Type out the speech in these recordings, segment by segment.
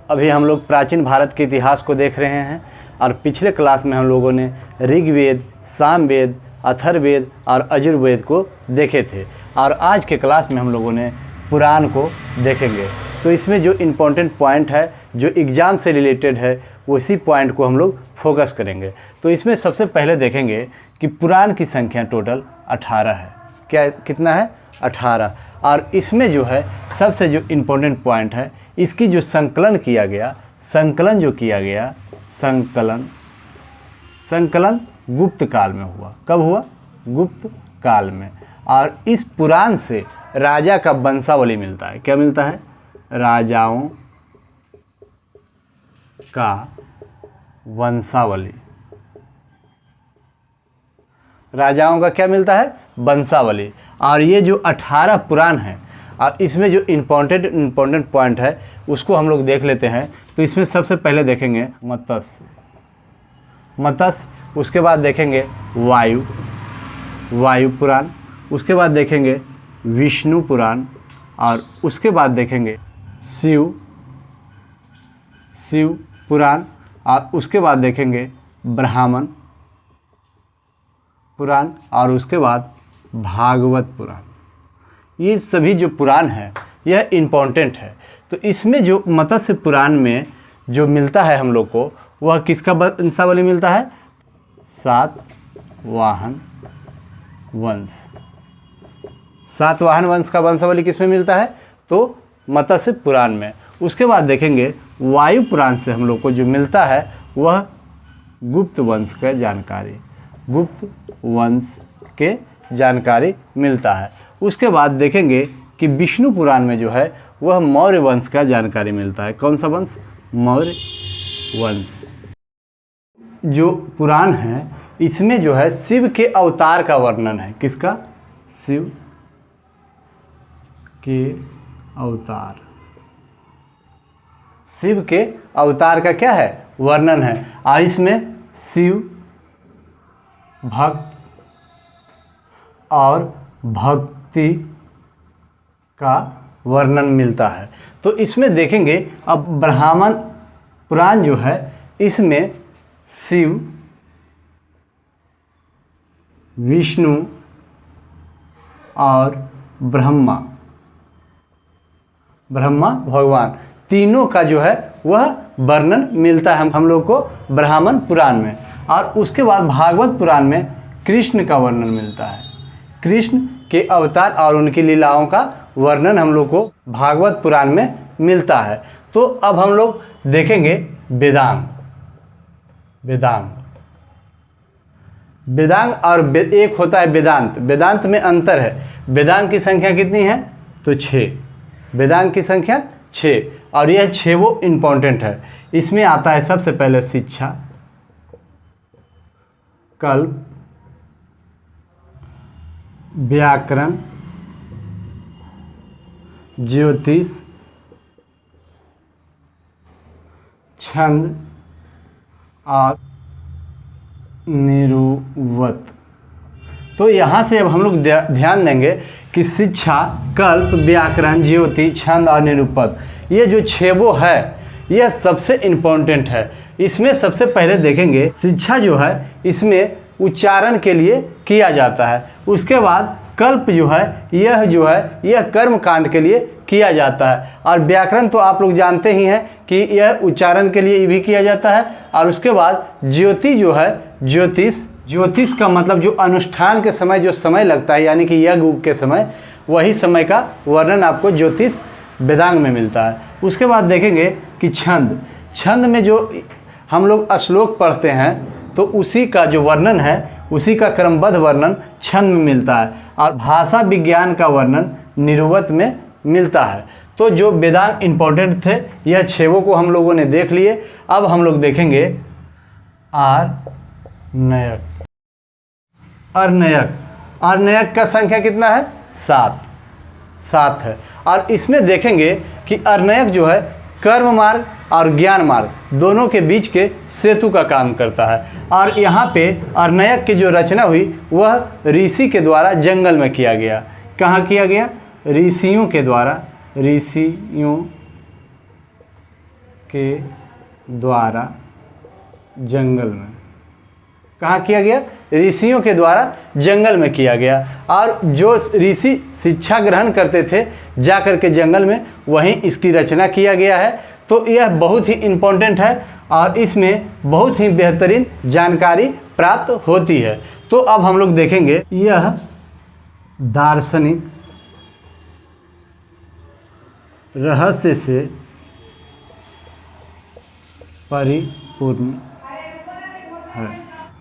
अभी हम लोग प्राचीन भारत के इतिहास को देख रहे हैं और पिछले क्लास में हम लोगों ने ऋग्वेद, सामवेद, अथर्ववेद और यजुर्वेद को देखे थे और आज के क्लास में हम लोगों ने पुराण को देखेंगे। तो इसमें जो इम्पोर्टेंट पॉइंट है, जो एग्ज़ाम से रिलेटेड है, उसी पॉइंट को हम लोग फोकस करेंगे। तो इसमें सबसे पहले देखेंगे कि पुराण की संख्या टोटल 18 है। क्या कितना है? 18। और इसमें जो है सबसे जो इम्पोर्टेंट पॉइंट है, इसकी जो संकलन किया गया, संकलन जो किया गया, संकलन गुप्त काल में हुआ। कब हुआ? गुप्त काल में। और इस पुराण से राजा का वंशावली मिलता है। क्या मिलता है? राजाओं का वंशावली। राजाओं का क्या मिलता है? वंशावली। और ये जो 18 पुराण है और इसमें जो इम्पोर्टेंट पॉइंट है उसको हम लोग देख लेते हैं। तो इसमें सबसे पहले देखेंगे मत्स्य, उसके बाद देखेंगे वायु पुराण, उसके बाद देखेंगे विष्णु पुराण और उसके बाद देखेंगे शिव पुराण और उसके बाद देखेंगे ब्राह्मण पुराण और उसके बाद भागवत पुराण। ये सभी जो पुराण है यह इम्पोर्टेंट है। तो इसमें जो मत्स्य पुराण में जो मिलता है हम लोग को, वह किसका वंशावली मिलता है? सातवाहन वंश। सातवाहन वंश का वंशावली किस में मिलता है? तो मत्स्य पुराण में। उसके बाद देखेंगे वायु पुराण से हम लोग को जो मिलता है वह गुप्त वंश का जानकारी, गुप्त वंश के जानकारी मिलता है। उसके बाद देखेंगे कि विष्णु पुराण में जो है वह मौर्य वंश का जानकारी मिलता है। कौन सा वंश? मौर्य वंश। जो पुराण है इसमें जो है शिव के अवतार का वर्णन है। किसका? शिव के अवतार। शिव के अवतार का क्या है? वर्णन है। और इसमें शिव, भक्त और भक्ति का वर्णन मिलता है। तो इसमें देखेंगे अब ब्राह्मण पुराण जो है इसमें शिव, विष्णु और ब्रह्मा भगवान तीनों का जो है वह वर्णन मिलता है हम लोग को ब्राह्मण पुराण में। और उसके बाद भागवत पुराण में कृष्ण का वर्णन मिलता है। कृष्ण के अवतार और उनकी लीलाओं का वर्णन हम लोग को भागवत पुराण में मिलता है। तो अब हम लोग देखेंगे वेदांग और एक होता है वेदांत। वेदांत में अंतर है। वेदांग की संख्या कितनी है? तो 6। वेदांग की संख्या 6 और यह 6 वो इम्पोर्टेंट है। इसमें आता है सबसे पहले शिक्षा, कल्प, व्याकरण, ज्योतिष, छंद और निरुक्त। तो यहाँ से अब हम लोग ध्यान देंगे कि शिक्षा, कल्प, व्याकरण, ज्योति, छंद और निरुक्त, ये जो 6 वो है यह सबसे इम्पोर्टेंट है। इसमें सबसे पहले देखेंगे शिक्षा जो है इसमें उच्चारण के लिए किया जाता है। उसके बाद कल्प जो है यह कर्म कांड के लिए किया जाता है। और व्याकरण तो आप लोग जानते ही हैं कि यह उच्चारण के लिए भी किया जाता है। और उसके बाद ज्योति जो है, ज्योतिष का मतलब जो अनुष्ठान के समय जो समय लगता है, यानी कि यज्ञ के समय, वही समय का वर्णन आपको ज्योतिष वेदांग में मिलता है। उसके बाद देखेंगे कि छंद में जो हम लोग श्लोक पढ़ते हैं तो उसी का जो वर्णन है, उसी का क्रमबद्ध वर्णन छंद में मिलता है। और भाषा विज्ञान का वर्णन निरुक्त में मिलता है। तो जो वेदांग इम्पोर्टेंट थे यह 6 को हम लोगों ने देख लिए। अब हम लोग देखेंगे अर्नयक का संख्या कितना है? 7 है। और इसमें देखेंगे कि अर्नयक जो है कर्म मार्ग और ज्ञान मार्ग दोनों के बीच के सेतु का काम करता है। और यहाँ पे अर्नयक की जो रचना हुई वह ऋषि के द्वारा जंगल में किया गया। कहाँ किया गया? ऋषियों के द्वारा, ऋषियों के द्वारा जंगल में, कहाँ किया गया? ऋषियों के द्वारा जंगल में किया गया। और जो ऋषि शिक्षा ग्रहण करते थे जा कर के जंगल में, वहीं इसकी रचना किया गया है। तो यह बहुत ही इम्पोर्टेंट है और इसमें बहुत ही बेहतरीन जानकारी प्राप्त होती है। तो अब हम लोग देखेंगे, यह दार्शनिक रहस्य से परिपूर्ण है।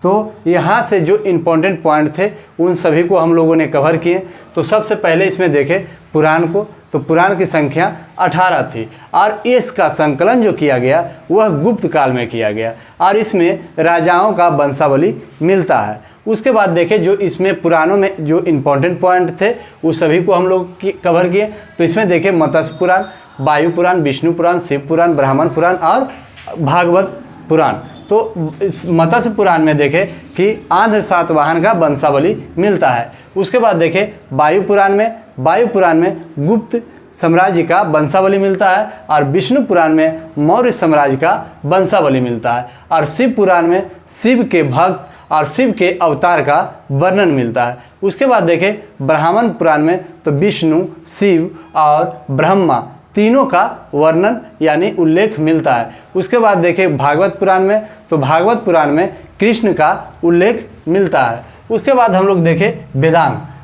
तो यहाँ से जो इम्पोर्टेंट पॉइंट थे उन सभी को हम लोगों ने कवर किए। तो सबसे पहले इसमें देखें पुराण को, तो पुराण की संख्या 18 थी और इसका संकलन जो किया गया वह गुप्त काल में किया गया और इसमें राजाओं का वंशावली मिलता है। उसके बाद देखें जो इसमें पुराणों में जो इम्पोर्टेंट पॉइंट थे उस सभी को हम लोग कवर किए। तो इसमें देखें मत्स्य पुराण, वायु पुराण, विष्णु पुराण, शिव पुराण, ब्राह्मण पुराण और भागवत पुराण। तो इस मत्स्य पुराण में देखें कि आंध्र सातवाहन का वंशावली मिलता है। उसके बाद देखें वायु पुराण में गुप्त साम्राज्य का वंशावली मिलता है और विष्णु पुराण में मौर्य साम्राज्य का वंशावली मिलता है और शिव पुराण में शिव के भक्त और शिव के अवतार का वर्णन मिलता है। उसके बाद देखें ब्राह्मण पुराण में तो विष्णु, शिव और ब्रह्मा तीनों का वर्णन यानी उल्लेख मिलता है। उसके बाद देखें भागवत पुराण में, तो भागवत पुराण में कृष्ण का उल्लेख मिलता है। उसके बाद हम लोग देखें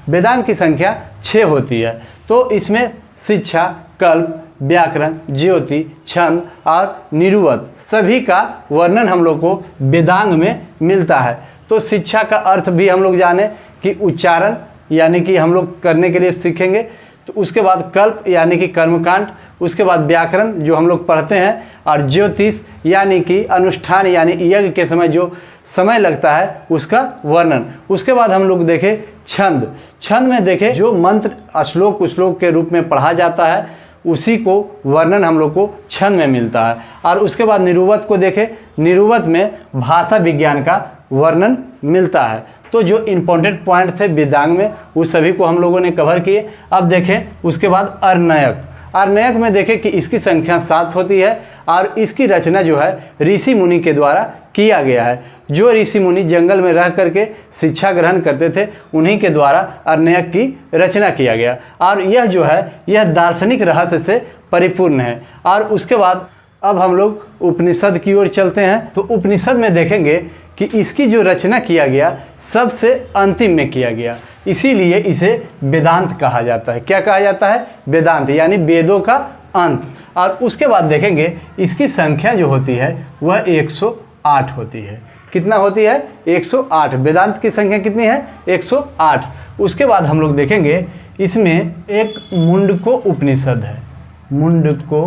वेदांग की संख्या 6 होती है। तो इसमें शिक्षा, कल्प, व्याकरण, ज्योति, छंद और निरुक्त सभी का वर्णन हम लोग को वेदांग में मिलता है। तो शिक्षा का अर्थ भी हम लोग जाने कि उच्चारण यानी कि हम लोग करने के लिए सीखेंगे। तो उसके बाद कल्प यानी कि कर्मकांड, उसके बाद व्याकरण जो हम लोग पढ़ते हैं और ज्योतिष यानी कि अनुष्ठान यानी यज्ञ के समय जो समय लगता है उसका वर्णन। उसके बाद हम लोग देखें छंद में देखें जो मंत्र श्लोक के रूप में पढ़ा जाता है उसी को वर्णन हम लोग को छंद में मिलता है। और उसके बाद निरुक्त को देखें, निरुक्त में भाषा विज्ञान का वर्णन मिलता है। तो जो इम्पोर्टेंट पॉइंट थे वेदांग में उस सभी को हम लोगों ने कवर किए। अब देखें उसके बाद अर्नयक में देखें कि इसकी संख्या 7 होती है और इसकी रचना जो है ऋषि मुनि के द्वारा किया गया है। जो ऋषि मुनि जंगल में रह करके शिक्षा ग्रहण करते थे उन्हीं के द्वारा अर्नयक की रचना किया गया और यह जो है यह दार्शनिक रहस्य से परिपूर्ण है। और उसके बाद अब हम लोग उपनिषद की ओर चलते हैं। तो उपनिषद में देखेंगे कि इसकी जो रचना किया गया सबसे अंतिम में किया गया, इसीलिए इसे वेदांत कहा जाता है। क्या कहा जाता है? वेदांत यानी वेदों का अंत। और उसके बाद देखेंगे इसकी संख्या जो होती है वह 108 होती है। कितना होती है? 108। वेदांत की संख्या कितनी है? 108। उसके बाद हम लोग देखेंगे इसमें एक मुंडको उपनिषद है। मुंडको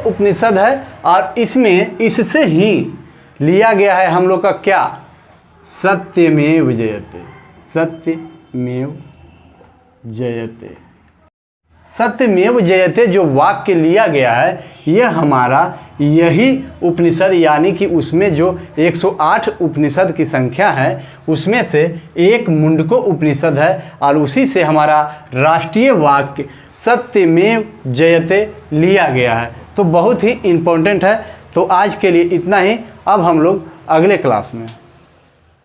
उपनिषद है और इससे ही लिया गया है हम लोग का क्या? सत्यमेव जयते। सत्यमेव जयते जो वाक्य लिया गया है यह हमारा यही उपनिषद यानी कि उसमें जो 108 उपनिषद की संख्या है उसमें से एक मुंडको उपनिषद है और उसी से हमारा राष्ट्रीय वाक्य सत्यमेव जयते लिया गया है। तो बहुत ही इम्पोर्टेंट है। तो आज के लिए इतना ही। अब हम लोग अगले क्लास में